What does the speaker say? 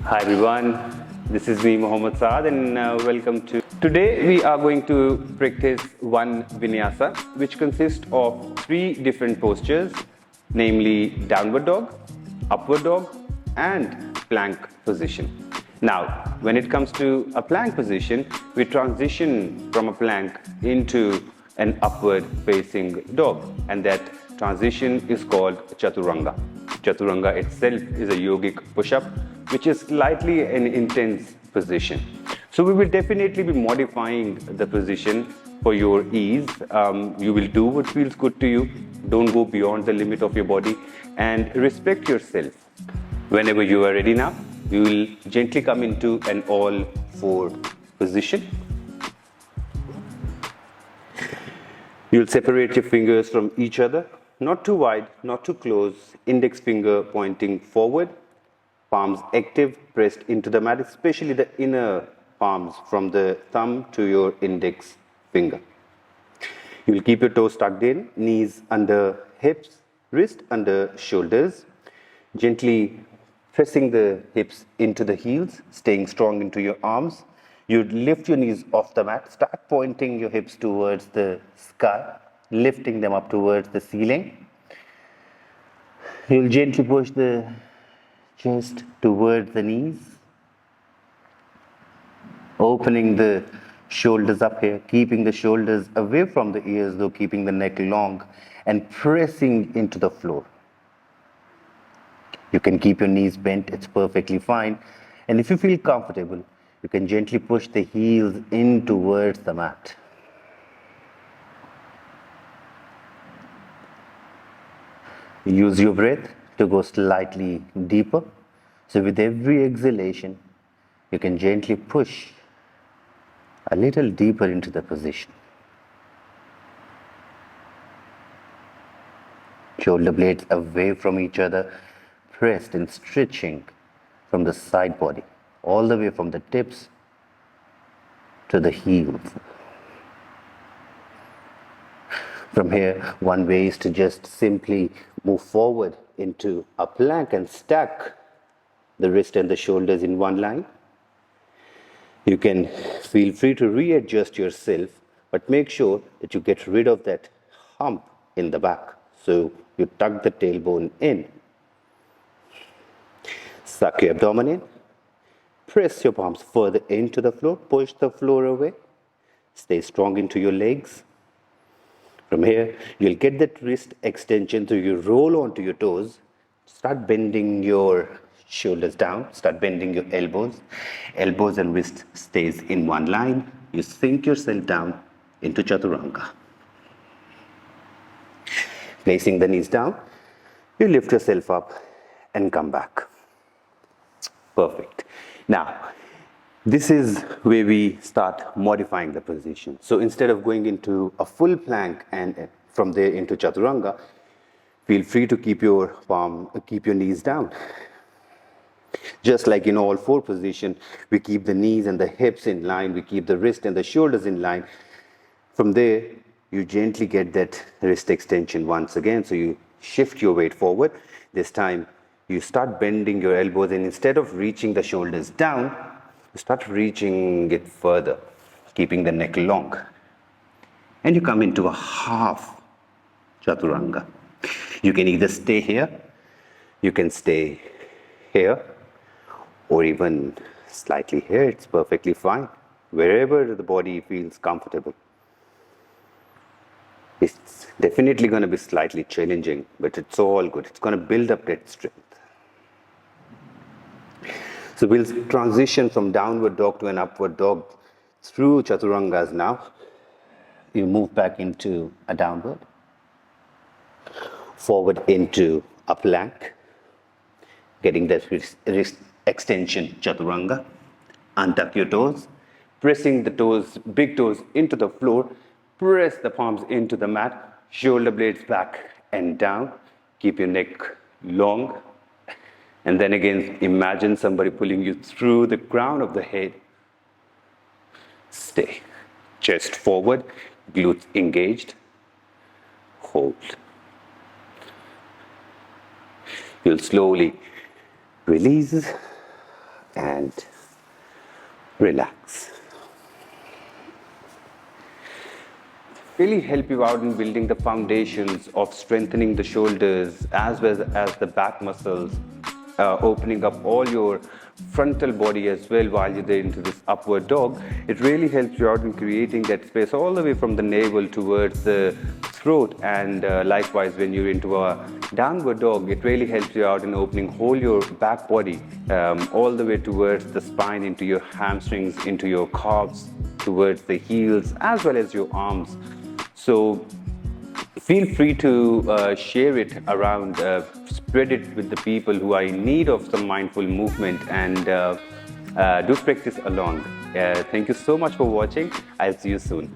Hi everyone, this is me Mohammed Saad and welcome to. Today we are going to practice one Vinyasa which consists of three different postures, namely downward dog, upward dog and plank position. Now when it comes to a plank position, we transition from a plank into an upward facing dog, and that transition is called Chaturanga. Chaturanga itself is a yogic push-up which is slightly an intense position. So we will definitely be modifying the position for your ease. You will do what feels good to you. Don't go beyond the limit of your body and respect yourself. Whenever you are ready now, you will gently come into an all four position. You'll separate your fingers from each other, not too wide, not too close, index finger pointing forward, palms active, pressed into the mat, especially the inner palms from the thumb to your index finger. You will keep your toes tucked in, knees under hips, wrist under shoulders, gently pressing the hips into the heels, staying strong into your arms. You lift your knees off the mat, start pointing your hips towards the sky, lifting them up towards the ceiling. You'll gently push the chest towards the knees, opening the shoulders up here, keeping the shoulders away from the ears though keeping the neck long, and pressing into the floor. You can keep your knees bent, it's perfectly fine. And if you feel comfortable, you can gently push the heels in towards the mat. Use your breath to go slightly deeper. So with every exhalation, you can gently push a little deeper into the position. Shoulder blades away from each other, pressed and stretching from the side body, all the way from the tips to the heels. From here, one way is to just simply move forward into a plank and stack the wrist and the shoulders in one line. You can feel free to readjust yourself, but make sure that you get rid of that hump in the back. So you tuck the tailbone in. Suck your abdomen in. Press your palms further into the floor. Push the floor away. Stay strong into your legs. From here, you'll get that wrist extension, so you roll onto your toes. Start bending your shoulders down. Start bending your elbows. Elbows and wrist stays in one line. You sink yourself down into Chaturanga. Placing the knees down, you lift yourself up and come back. Perfect. Now, this is where we start modifying the position. So instead of going into a full plank and from there into Chaturanga, feel free to keep your knees down. Just like in all four positions, we keep the knees and the hips in line, we keep the wrist and the shoulders in line. From there, you gently get that wrist extension once again. So you shift your weight forward. This time, you start bending your elbows, and instead of reaching the shoulders down, you start reaching it further, keeping the neck long. And you come into a half Chaturanga. You can either stay here, you can stay here, or even slightly here. It's perfectly fine. Wherever the body feels comfortable. It's definitely going to be slightly challenging, but it's all good. It's going to build up that strength. So we'll transition from downward dog to an upward dog through Chaturangas now. You move back into a downward, forward into a plank, getting that wrist extension Chaturanga. Untuck your toes, pressing the toes, big toes into the floor, press the palms into the mat, shoulder blades back and down, keep your neck long. And then again, imagine somebody pulling you through the crown of the head. Stay. Chest forward, glutes engaged. Hold. You'll slowly release and relax. Really help you out in building the foundations of strengthening the shoulders as well as the back muscles, opening up all your frontal body as well while you're into this upward dog. It really helps you out in creating that space all the way from the navel towards the throat, and likewise when you're into a downward dog, it really helps you out in opening whole your back body all the way towards the spine, into your hamstrings, into your calves, towards the heels as well as your arms. So feel free to share it around, spread it with the people who are in need of some mindful movement, and do practice along. Thank you so much for watching. I'll see you soon.